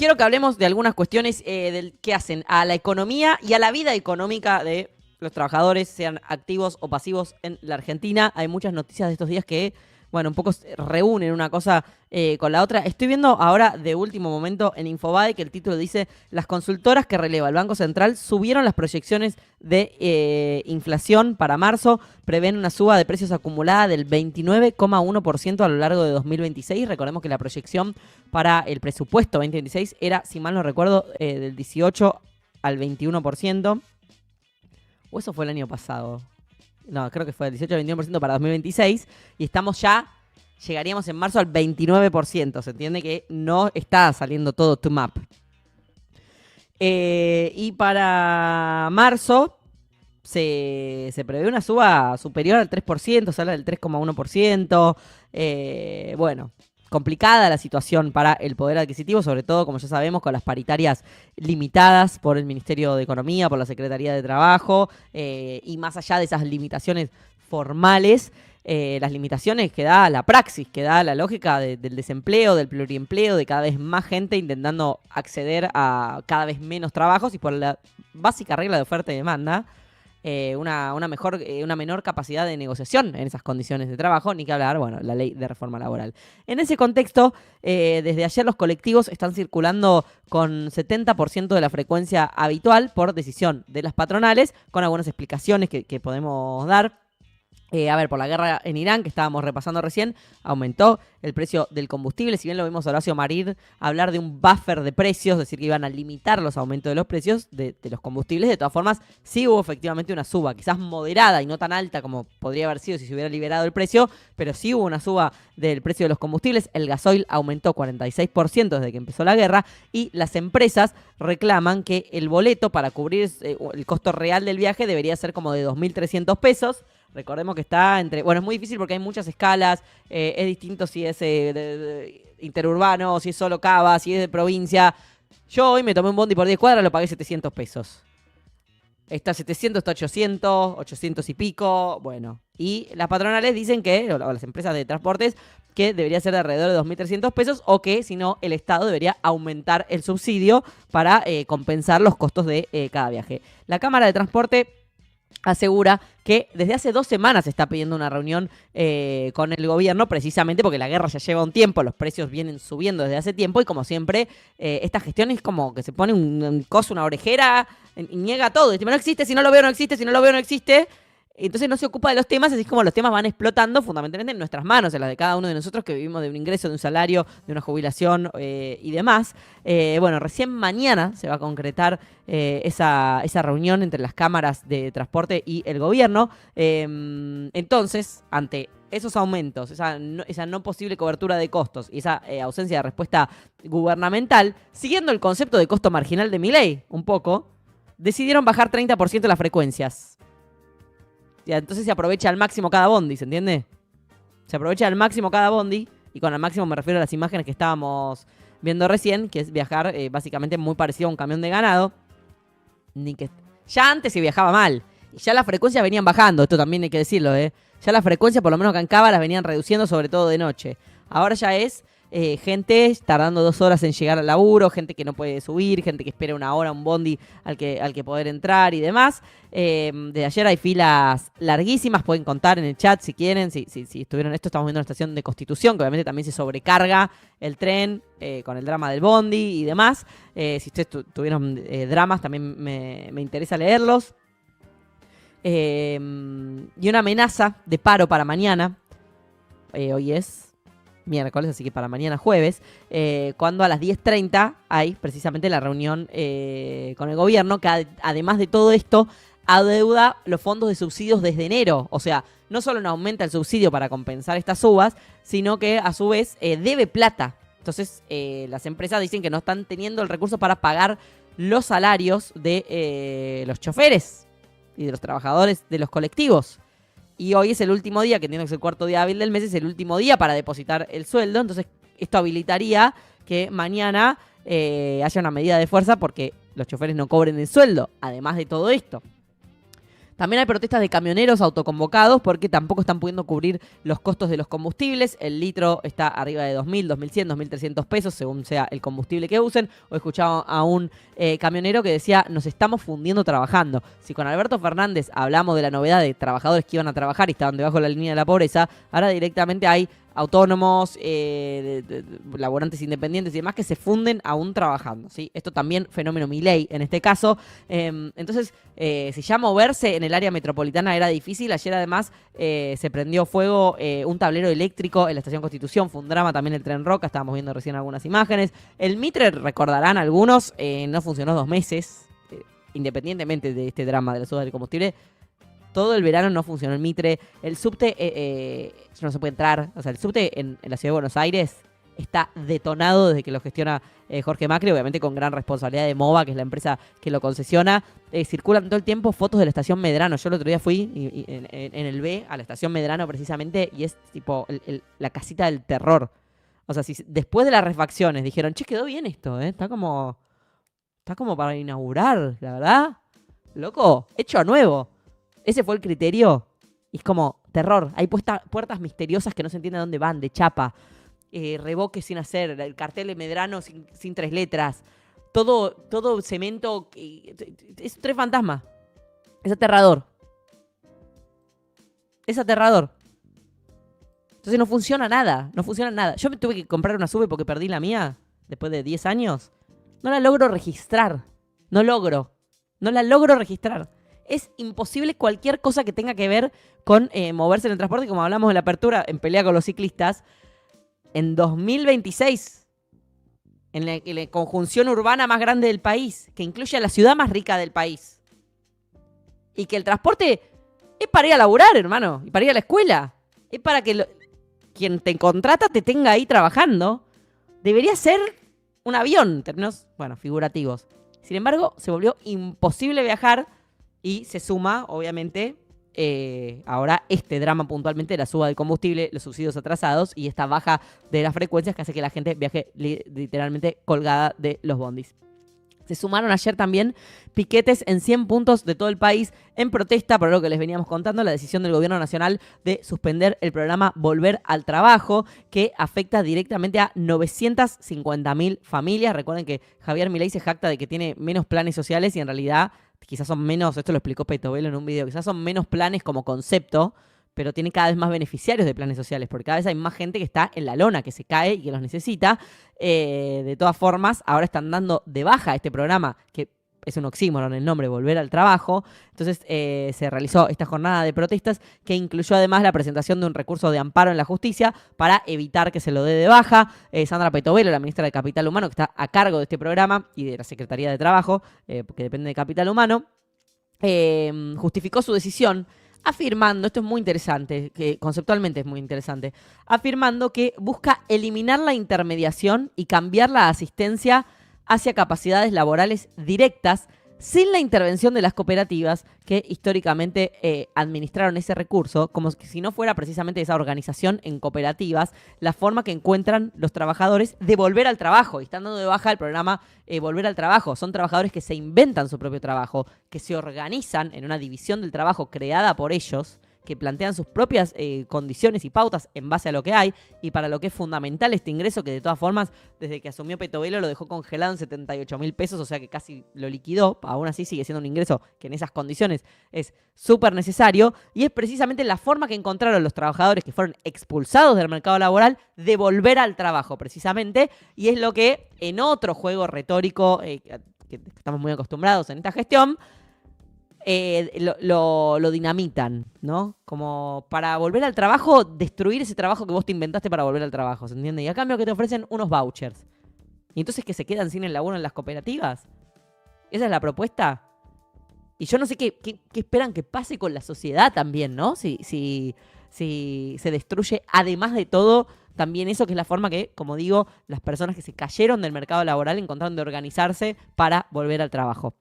quiero que hablemos de algunas cuestiones del qué hacen a la economía y a la vida económica de los trabajadores, sean activos o pasivos en la Argentina. Hay muchas noticias de estos días que, bueno, un poco se reúnen una cosa con la otra. Estoy viendo ahora de último momento en Infobae que el título dice: las consultoras que releva el Banco Central subieron las proyecciones de inflación para marzo, prevén una suba de precios acumulada del 29,1% a lo largo de 2026. Recordemos que la proyección para el presupuesto 2026 era, si mal no recuerdo, del 18 al 21%. ¿O eso fue el año pasado? No, creo que fue del 18 al 21% para 2026. Y estamos ya, llegaríamos en marzo al 29%. Se entiende que no está saliendo todo to map. Y para marzo se prevé una suba superior al 3%, se habla del 3,1%. Bueno, complicada la situación para el poder adquisitivo, sobre todo, como ya sabemos, con las paritarias limitadas por el Ministerio de Economía, por la Secretaría de Trabajo, y más allá de esas limitaciones formales, las limitaciones que da la praxis, que da la lógica del desempleo, del pluriempleo, de cada vez más gente intentando acceder a cada vez menos trabajos y por la básica regla de oferta y demanda, una menor capacidad de negociación en esas condiciones de trabajo, ni que hablar, bueno, la ley de reforma laboral. En ese contexto, desde ayer los colectivos están circulando con 70% de la frecuencia habitual por decisión de las patronales, con algunas explicaciones que podemos dar. Por la guerra en Irán, que estábamos repasando recién, aumentó el precio del combustible. Si bien lo vimos a Horacio Marín hablar de un buffer de precios, es decir, que iban a limitar los aumentos de los precios de los combustibles, de todas formas, sí hubo efectivamente una suba, quizás moderada y no tan alta como podría haber sido si se hubiera liberado el precio, pero sí hubo una suba del precio de los combustibles. El gasoil aumentó 46% desde que empezó la guerra y las empresas reclaman que el boleto para cubrir el costo real del viaje debería ser como de 2.300 pesos. Recordemos que está entre... Bueno, es muy difícil porque hay muchas escalas. Es distinto si es de interurbano, si es solo Cava, si es de provincia. Yo hoy me tomé un bondi por 10 cuadras, lo pagué 700 pesos. Está 700, está 800, 800 y pico. Bueno, y las patronales dicen que, o las empresas de transportes, que debería ser de alrededor de 2.300 pesos o que, si no, el Estado debería aumentar el subsidio para compensar los costos de cada viaje. La Cámara de Transporte asegura que desde hace 2 semanas se está pidiendo una reunión con el gobierno, precisamente porque la guerra ya lleva un tiempo, los precios vienen subiendo desde hace tiempo y como siempre, esta gestión es como que se pone un coso, una orejera, y niega todo. Dice, no existe, si no lo veo no existe, si no lo veo no existe. Entonces no se ocupa de los temas, así como los temas van explotando fundamentalmente en nuestras manos, en las de cada uno de nosotros que vivimos de un ingreso, de un salario, de una jubilación y demás. Recién mañana se va a concretar esa reunión entre las cámaras de transporte y el gobierno. Entonces, ante esos aumentos, esa no posible cobertura de costos y esa ausencia de respuesta gubernamental, siguiendo el concepto de costo marginal de Milei, un poco, decidieron bajar 30% las frecuencias. Entonces se aprovecha al máximo cada bondi, ¿se entiende? Se aprovecha al máximo cada bondi, y con al máximo me refiero a las imágenes que estábamos viendo recién, que es viajar básicamente muy parecido a un camión de ganado. Ya antes se viajaba mal, y ya las frecuencias venían bajando, esto también hay que decirlo, Ya las frecuencias, por lo menos acá en Cava, las venían reduciendo, sobre todo de noche. Ahora ya es gente tardando 2 horas en llegar al laburo, gente que no puede subir, gente que espera 1 hora un bondi al que poder entrar y demás. Desde ayer hay filas larguísimas, pueden contar en el chat si quieren, si estuvieron esto. Estamos viendo una estación de Constitución, que obviamente también se sobrecarga el tren con el drama del bondi y demás. Si ustedes tuvieron dramas, también me interesa leerlos. Y una amenaza de paro para mañana. Hoy es miércoles, así que para mañana jueves, cuando a las 10:30 hay precisamente la reunión con el gobierno, que además de todo esto, adeuda los fondos de subsidios desde enero. O sea, no solo no aumenta el subsidio para compensar estas subas, sino que a su vez debe plata. Entonces, las empresas dicen que no están teniendo el recurso para pagar los salarios de los choferes y de los trabajadores de los colectivos. Y hoy es el último día, que entiendo que es el cuarto día hábil del mes, es el último día para depositar el sueldo. Entonces, esto habilitaría que mañana haya una medida de fuerza porque los choferes no cobren el sueldo, además de todo esto. También hay protestas de camioneros autoconvocados porque tampoco están pudiendo cubrir los costos de los combustibles. El litro está arriba de 2.000, 2.100, 2.300 pesos según sea el combustible que usen. Hoy escuchaba a un camionero que decía, nos estamos fundiendo trabajando. Si con Alberto Fernández hablamos de la novedad de trabajadores que iban a trabajar y estaban debajo de la línea de la pobreza, ahora directamente hay autónomos, laburantes independientes y demás que se funden aún trabajando, ¿sí? Esto también fenómeno Milei en este caso. Entonces, si ya moverse en el área metropolitana era difícil, ayer además se prendió fuego un tablero eléctrico en la Estación Constitución, fue un drama también el Tren Roca, estábamos viendo recién algunas imágenes. El Mitre, recordarán algunos, no funcionó 2 meses, independientemente de este drama de la suba del combustible. Todo el verano no funcionó el Mitre. El subte no se puede entrar. O sea, el subte en la ciudad de Buenos Aires está detonado desde que lo gestiona Jorge Macri, obviamente con gran responsabilidad de MOVA, que es la empresa que lo concesiona. Circulan todo el tiempo fotos de la estación Medrano. Yo el otro día fui en el B a la estación Medrano precisamente y es tipo la casita del terror. O sea, si después de las refacciones dijeron, che, quedó bien esto, está como para inaugurar, la verdad. Loco, hecho a nuevo. Ese fue el criterio. Y es como terror. Hay puertas misteriosas que no se entiende a dónde van, de chapa. Revoques sin hacer. El cartel de Medrano sin 3 letras. Todo cemento. Es un tren fantasma. Es aterrador. Es aterrador. Entonces no funciona nada. No funciona nada. Yo me tuve que comprar una SUV porque perdí la mía. Después de 10 años. No la logro registrar. No la logro registrar. Es imposible cualquier cosa que tenga que ver con moverse en el transporte, como hablamos de la apertura en pelea con los ciclistas. En 2026, en la conjunción urbana más grande del país, que incluye a la ciudad más rica del país. Y que el transporte es para ir a laburar, hermano, y para ir a la escuela. Es para que quien te contrata te tenga ahí trabajando. Debería ser un avión, en términos, figurativos. Sin embargo, se volvió imposible viajar. Y se suma, obviamente, ahora este drama puntualmente de la suba del combustible, los subsidios atrasados y esta baja de las frecuencias que hace que la gente viaje literalmente colgada de los bondis. Se sumaron ayer también piquetes en 100 puntos de todo el país en protesta por lo que les veníamos contando, la decisión del gobierno nacional de suspender el programa Volver al Trabajo, que afecta directamente a 950.000 familias. Recuerden que Javier Milei se jacta de que tiene menos planes sociales y en realidad quizás son menos, esto lo explicó Petovelo en un video, quizás son menos planes como concepto, pero tiene cada vez más beneficiarios de planes sociales, porque cada vez hay más gente que está en la lona, que se cae y que los necesita. De todas formas, ahora están dando de baja este programa, que es un oxímoron el nombre, Volver al Trabajo. Entonces se realizó esta jornada de protestas que incluyó además la presentación de un recurso de amparo en la justicia para evitar que se lo dé de baja. Sandra Petovelo, la ministra de Capital Humano, que está a cargo de este programa y de la Secretaría de Trabajo, que depende de Capital Humano, justificó su decisión afirmando, esto es muy interesante, que conceptualmente es muy interesante, afirmando que busca eliminar la intermediación y cambiar la asistencia hacia capacidades laborales directas sin la intervención de las cooperativas que históricamente administraron ese recurso, como si no fuera precisamente esa organización en cooperativas la forma que encuentran los trabajadores de volver al trabajo. Y están dando de baja el programa Volver al Trabajo. Son trabajadores que se inventan su propio trabajo, que se organizan en una división del trabajo creada por ellos, que plantean sus propias condiciones y pautas en base a lo que hay, y para lo que es fundamental este ingreso, que de todas formas, desde que asumió Petovelo lo dejó congelado en 78.000 pesos, o sea que casi lo liquidó. Aún así sigue siendo un ingreso que en esas condiciones es súper necesario, y es precisamente la forma que encontraron los trabajadores que fueron expulsados del mercado laboral de volver al trabajo, precisamente, y es lo que en otro juego retórico que estamos muy acostumbrados en esta gestión, lo dinamitan, ¿no? Como para volver al trabajo, destruir ese trabajo que vos te inventaste para volver al trabajo, ¿se entiende? Y a cambio que te ofrecen unos vouchers. Y entonces que se quedan sin el laburo en las cooperativas. ¿Esa es la propuesta? Y yo no sé qué esperan que pase con la sociedad también, ¿no? Si se destruye, además de todo, también eso, que es la forma que, como digo, las personas que se cayeron del mercado laboral encontraron de organizarse para volver al trabajo.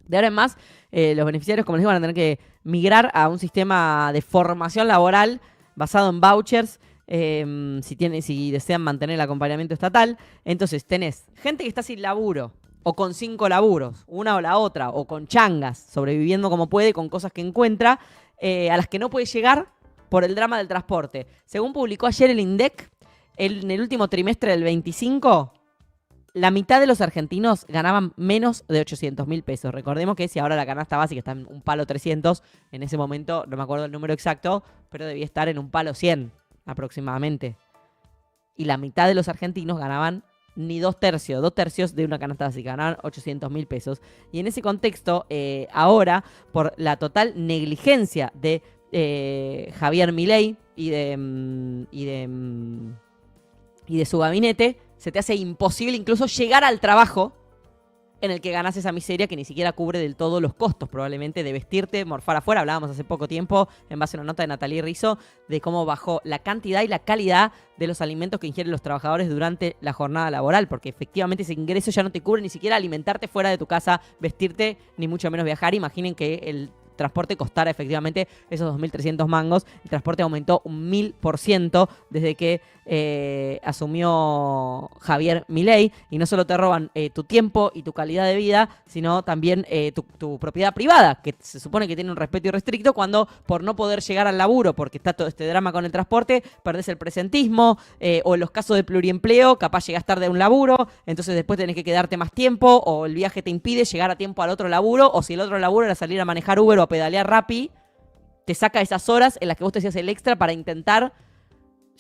De ahora en más, los beneficiarios, como les digo, van a tener que migrar a un sistema de formación laboral basado en vouchers, si desean mantener el acompañamiento estatal. Entonces tenés gente que está sin laburo, o con 5 laburos, una o la otra, o con changas, sobreviviendo como puede, con cosas que encuentra, a las que no puede llegar por el drama del transporte. Según publicó ayer el INDEC, en el último trimestre del 25, la mitad de los argentinos ganaban menos de 800.000 pesos. Recordemos que si ahora la canasta básica está en un palo 300, en ese momento, no me acuerdo el número exacto, pero debía estar en un palo 100 aproximadamente. Y la mitad de los argentinos ganaban ni dos tercios de una canasta básica, ganaban 800.000 pesos. Y en ese contexto, ahora, por la total negligencia de Javier Milei y de su gabinete, se te hace imposible incluso llegar al trabajo en el que ganas esa miseria que ni siquiera cubre del todo los costos, probablemente, de vestirte, morfar afuera. Hablábamos hace poco tiempo, en base a una nota de Natalie Rizzo, de cómo bajó la cantidad y la calidad de los alimentos que ingieren los trabajadores durante la jornada laboral, porque efectivamente ese ingreso ya no te cubre ni siquiera alimentarte fuera de tu casa, vestirte, ni mucho menos viajar. Imaginen que el transporte costara efectivamente esos 2.300 mangos. El transporte aumentó un 1000% desde que asumió Javier Milei, y no solo te roban tu tiempo y tu calidad de vida, sino también tu propiedad privada, que se supone que tiene un respeto irrestricto, cuando por no poder llegar al laburo, porque está todo este drama con el transporte, perdés el presentismo, o en los casos de pluriempleo, capaz llegás tarde a un laburo, entonces después tenés que quedarte más tiempo, o el viaje te impide llegar a tiempo al otro laburo, o si el otro laburo era salir a manejar Uber o a pedalear Rappi, te saca esas horas en las que vos te hacías el extra para intentar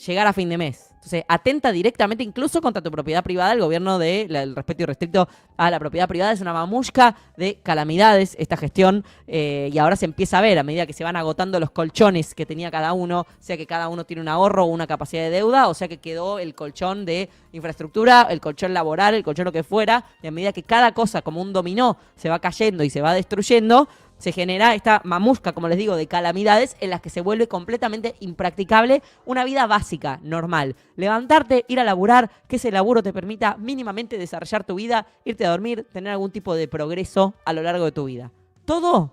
llegar a fin de mes. Entonces, atenta directamente incluso contra tu propiedad privada. El gobierno del respeto irrestricto a la propiedad privada es una mamushka de calamidades esta gestión, y ahora se empieza a ver a medida que se van agotando los colchones que tenía cada uno, sea que cada uno tiene un ahorro o una capacidad de deuda, o sea que quedó el colchón de infraestructura, el colchón laboral, el colchón lo que fuera, y a medida que cada cosa como un dominó se va cayendo y se va destruyendo, se genera esta mamusca, como les digo, de calamidades en las que se vuelve completamente impracticable una vida básica, normal. Levantarte, ir a laburar, que ese laburo te permita mínimamente desarrollar tu vida, irte a dormir, tener algún tipo de progreso a lo largo de tu vida. Todo,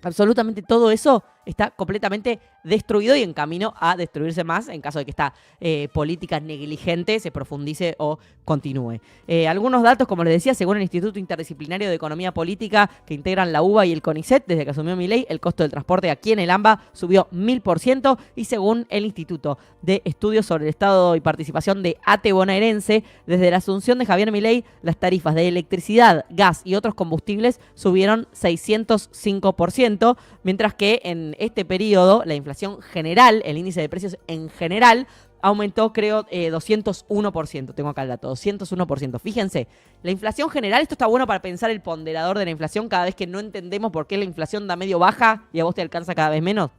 absolutamente todo eso está completamente destruido y en camino a destruirse más en caso de que esta política negligente se profundice o continúe. Algunos datos, como les decía, según el Instituto Interdisciplinario de Economía Política, que integran la UBA y el CONICET, desde que asumió Milei, el costo del transporte aquí en el AMBA subió 1000%, y según el Instituto de Estudios sobre el Estado y Participación de ATE bonaerense, desde la asunción de Javier Milei, las tarifas de electricidad, gas y otros combustibles subieron 605%, mientras que en este periodo la inflación general, el índice de precios en general, aumentó, creo, 201%. Tengo acá el dato, 201%. Fíjense, la inflación general, esto está bueno para pensar el ponderador de la inflación cada vez que no entendemos por qué la inflación da medio baja y a vos te alcanza cada vez menos.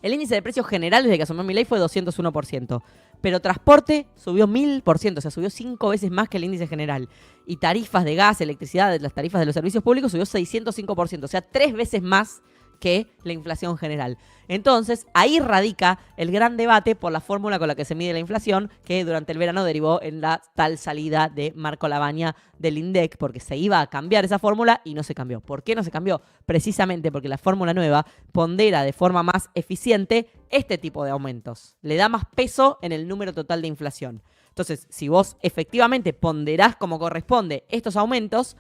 El índice de precios general desde que asumió Milei fue 201%. Pero transporte subió 1000%, o sea, subió 5 veces más que el índice general. Y tarifas de gas, electricidad, las tarifas de los servicios públicos subió 605%, o sea, 3 veces más que la inflación general. Entonces, ahí radica el gran debate por la fórmula con la que se mide la inflación, que durante el verano derivó en la tal salida de Marco Lavagna del INDEC, porque se iba a cambiar esa fórmula y no se cambió. ¿Por qué no se cambió? Precisamente porque la fórmula nueva pondera de forma más eficiente este tipo de aumentos. Le da más peso en el número total de inflación. Entonces, si vos efectivamente ponderás como corresponde estos aumentos,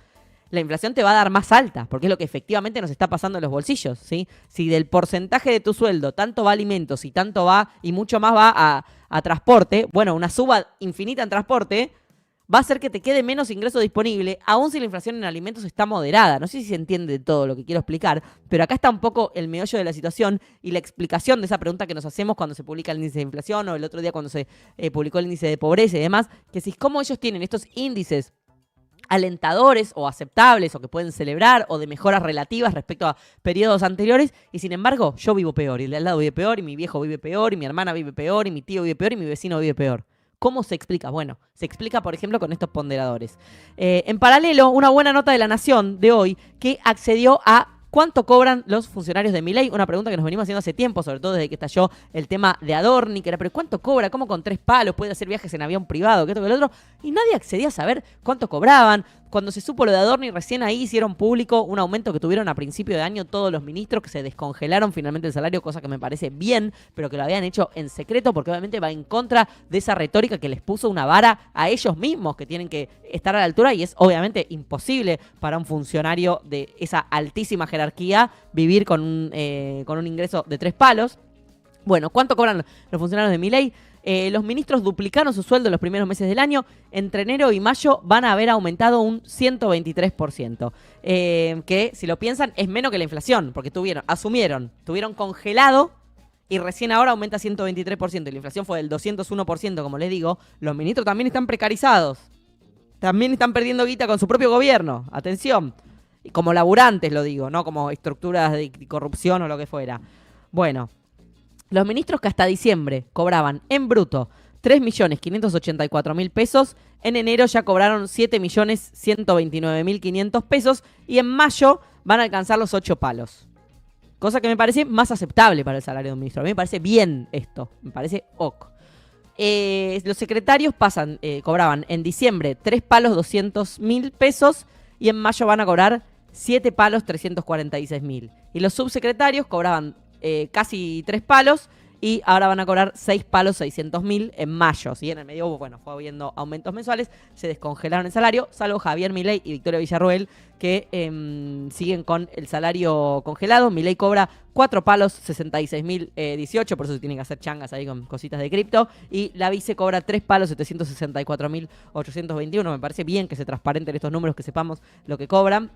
la inflación te va a dar más alta, porque es lo que efectivamente nos está pasando en los bolsillos, ¿sí? Si del porcentaje de tu sueldo tanto va a alimentos y tanto va, y mucho más va a transporte, bueno, una suba infinita en transporte va a hacer que te quede menos ingreso disponible, aun si la inflación en alimentos está moderada. No sé si se entiende todo lo que quiero explicar, pero acá está un poco el meollo de la situación y la explicación de esa pregunta que nos hacemos cuando se publica el índice de inflación, o el otro día cuando se publicó el índice de pobreza y demás, que si cómo ellos tienen estos índices alentadores o aceptables o que pueden celebrar o de mejoras relativas respecto a periodos anteriores, y sin embargo yo vivo peor, y el de al lado vive peor, y mi viejo vive peor, y mi hermana vive peor, y mi tío vive peor, y mi vecino vive peor. ¿Cómo se explica? Bueno, se explica, por ejemplo, con estos ponderadores. En paralelo, una buena nota de La Nación de hoy que accedió a ¿cuánto cobran los funcionarios de Milei? Una pregunta que nos venimos haciendo hace tiempo, sobre todo desde que estalló el tema de Adorni, que era, ¿pero cuánto cobra? ¿Cómo con 3 palos puede hacer viajes en avión privado? ¿Qué esto, que lo otro? Y nadie accedía a saber cuánto cobraban, cuando se supo lo de Adorni, recién ahí hicieron público un aumento que tuvieron a principio de año todos los ministros, que se descongelaron finalmente el salario, cosa que me parece bien, pero que lo habían hecho en secreto, porque obviamente va en contra de esa retórica que les puso una vara a ellos mismos, que tienen que estar a la altura, y es obviamente imposible para un funcionario de esa altísima jerarquía vivir con un ingreso de 3 palos. Bueno, ¿cuánto cobran los funcionarios de Milei? Los ministros duplicaron su sueldo en los primeros meses del año. Entre enero y mayo van a haber aumentado un 123%. Que, si lo piensan, es menos que la inflación, porque tuvieron congelado y recién ahora aumenta 123%. Y la inflación fue del 201%, como les digo. Los ministros también están precarizados. También están perdiendo guita con su propio gobierno. Atención. Y como laburantes, lo digo, no como estructuras de corrupción o lo que fuera. Bueno. Los ministros que hasta diciembre cobraban en bruto 3.584.000 pesos, en enero ya cobraron 7.129.500 pesos y en mayo van a alcanzar los 8 palos. Cosa que me parece más aceptable para el salario de un ministro. A mí me parece bien esto, me parece ok. Los secretarios cobraban en diciembre 3 palos 200.000 pesos y en mayo van a cobrar 7 palos 346.000. Y los subsecretarios cobraban casi 3 palos y ahora van a cobrar 6 palos 600.000 en mayo. ¿Sí? En el medio, bueno, fue habiendo aumentos mensuales, se descongelaron el salario, salvo Javier Milei y Victoria Villarroel, que siguen con el salario congelado. Milei cobra 4 palos 66.018, por eso se tienen que hacer changas ahí con cositas de cripto. Y la vice cobra 3 palos 764.821. Me parece bien que se transparenten estos números, que sepamos lo que cobran.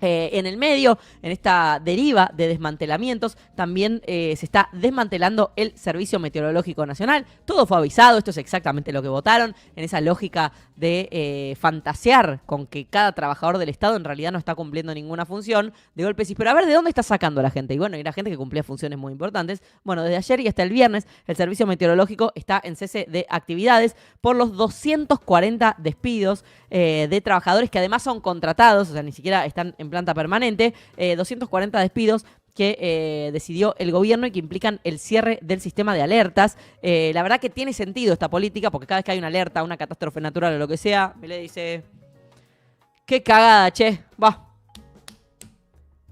En el medio, en esta deriva de desmantelamientos, también se está desmantelando el Servicio Meteorológico Nacional. Todo fue avisado, esto es exactamente lo que votaron, en esa lógica de fantasear con que cada trabajador del Estado en realidad no está cumpliendo ninguna función. De golpe decís, pero a ver, ¿de dónde está sacando la gente? Y bueno, era gente que cumplía funciones muy importantes. Bueno, desde ayer y hasta el viernes, el Servicio Meteorológico está en cese de actividades por los 240 despidos de trabajadores que además son contratados, o sea, ni siquiera están en planta permanente, 240 despidos que decidió el gobierno y que implican el cierre del sistema de alertas. La verdad que tiene sentido esta política, porque cada vez que hay una alerta, una catástrofe natural o lo que sea, me le dice, qué cagada, che,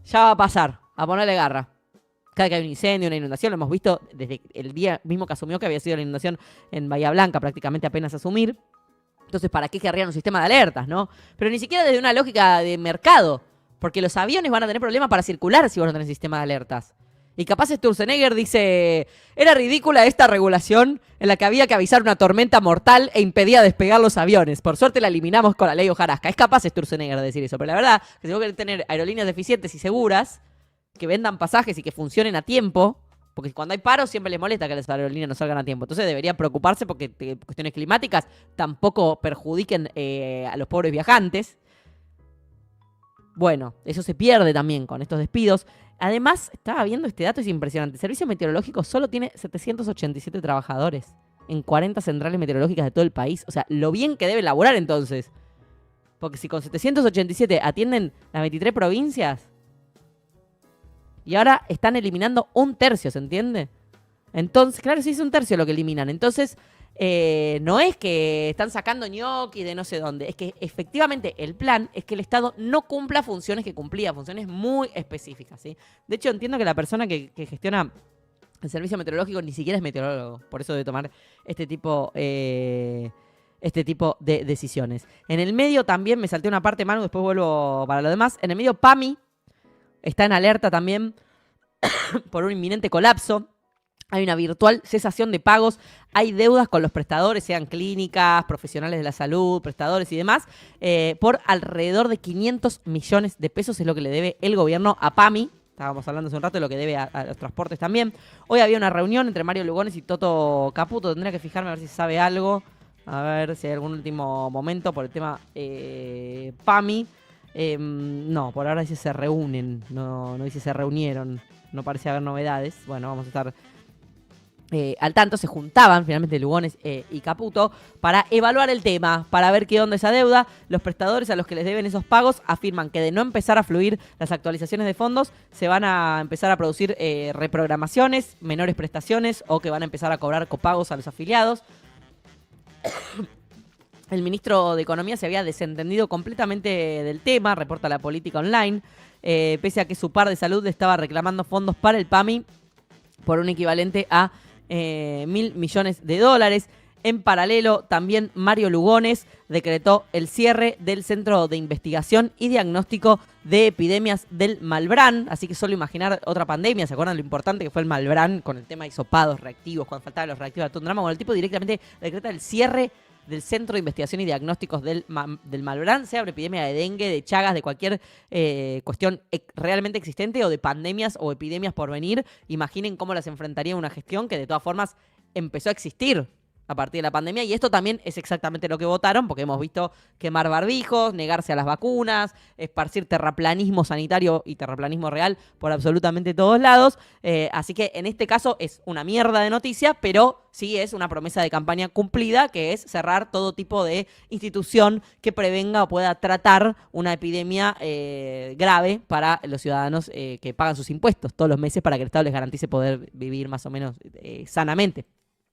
ya va a pasar, a ponerle garra. Cada vez que hay un incendio, una inundación, lo hemos visto desde el día mismo que asumió, que había sido la inundación en Bahía Blanca, prácticamente apenas asumir. Entonces, ¿para qué querrían un sistema de alertas, no? Pero ni siquiera desde una lógica de mercado, porque los aviones van a tener problemas para circular si vos no tenés sistema de alertas. Y capaz Sturzenegger dice, era ridícula esta regulación en la que había que avisar una tormenta mortal e impedía despegar los aviones. Por suerte la eliminamos con la ley hojarasca. Es capaz Sturzenegger de decir eso, pero la verdad, que si vos querés tener aerolíneas eficientes y seguras, que vendan pasajes y que funcionen a tiempo, porque cuando hay paro siempre les molesta que las aerolíneas no salgan a tiempo. Entonces debería preocuparse porque cuestiones climáticas tampoco perjudiquen a los pobres viajantes. Bueno, eso se pierde también con estos despidos. Además, estaba viendo este dato, es impresionante. El Servicio Meteorológico solo tiene 787 trabajadores en 40 centrales meteorológicas de todo el país. O sea, lo bien que debe laburar entonces. Porque si con 787 atienden las 23 provincias, y ahora están eliminando un tercio, ¿se entiende? Entonces, claro, sí es un tercio lo que eliminan. Entonces, no es que están sacando ñoqui de no sé dónde. Es que efectivamente el plan es que el Estado no cumpla funciones que cumplía, funciones muy específicas, ¿sí? De hecho, entiendo que la persona que gestiona el servicio meteorológico ni siquiera es meteorólogo. Por eso debe tomar este tipo de decisiones. En el medio también, me salté una parte, Manu, después vuelvo para lo demás. En el medio, PAMI está en alerta también por un inminente colapso. Hay una virtual cesación de pagos. Hay deudas con los prestadores, sean clínicas, profesionales de la salud, prestadores y demás, por alrededor de 500 millones de pesos es lo que le debe el gobierno a PAMI. Estábamos hablando hace un rato de lo que debe a los transportes también. Hoy había una reunión entre Mario Lugones y Toto Caputo. Tendría que fijarme a ver si sabe algo. A ver si hay algún último momento por el tema PAMI. No, por ahora dice se reúnen, no dice se reunieron, no parece haber novedades. Bueno, vamos a estar al tanto. Se juntaban finalmente Lugones y Caputo para evaluar el tema, para ver qué onda esa deuda. Los prestadores a los que les deben esos pagos afirman que de no empezar a fluir las actualizaciones de fondos, se van a empezar a producir reprogramaciones, menores prestaciones, o que van a empezar a cobrar copagos a los afiliados. El ministro de Economía se había desentendido completamente del tema, reporta La Política Online, pese a que su par de salud le estaba reclamando fondos para el PAMI por un equivalente a $1.000 millones. En paralelo, también Mario Lugones decretó el cierre del Centro de Investigación y Diagnóstico de Epidemias del Malbrán. Así que solo imaginar otra pandemia. ¿Se acuerdan lo importante que fue el Malbrán con el tema de hisopados reactivos, cuando faltaban los reactivos? Todo un drama. Bueno, el tipo directamente decreta el cierre del Centro de Investigación y Diagnósticos del Malbrán, sea una epidemia de dengue, de Chagas, de cualquier cuestión realmente existente o de pandemias o epidemias por venir. Imaginen cómo las enfrentaría una gestión que de todas formas empezó a existir a partir de la pandemia, y esto también es exactamente lo que votaron, porque hemos visto quemar barbijos, negarse a las vacunas, esparcir terraplanismo sanitario y terraplanismo real por absolutamente todos lados, así que en este caso es una mierda de noticia, pero sí es una promesa de campaña cumplida, que es cerrar todo tipo de institución que prevenga o pueda tratar una epidemia grave para los ciudadanos que pagan sus impuestos todos los meses para que el Estado les garantice poder vivir más o menos sanamente.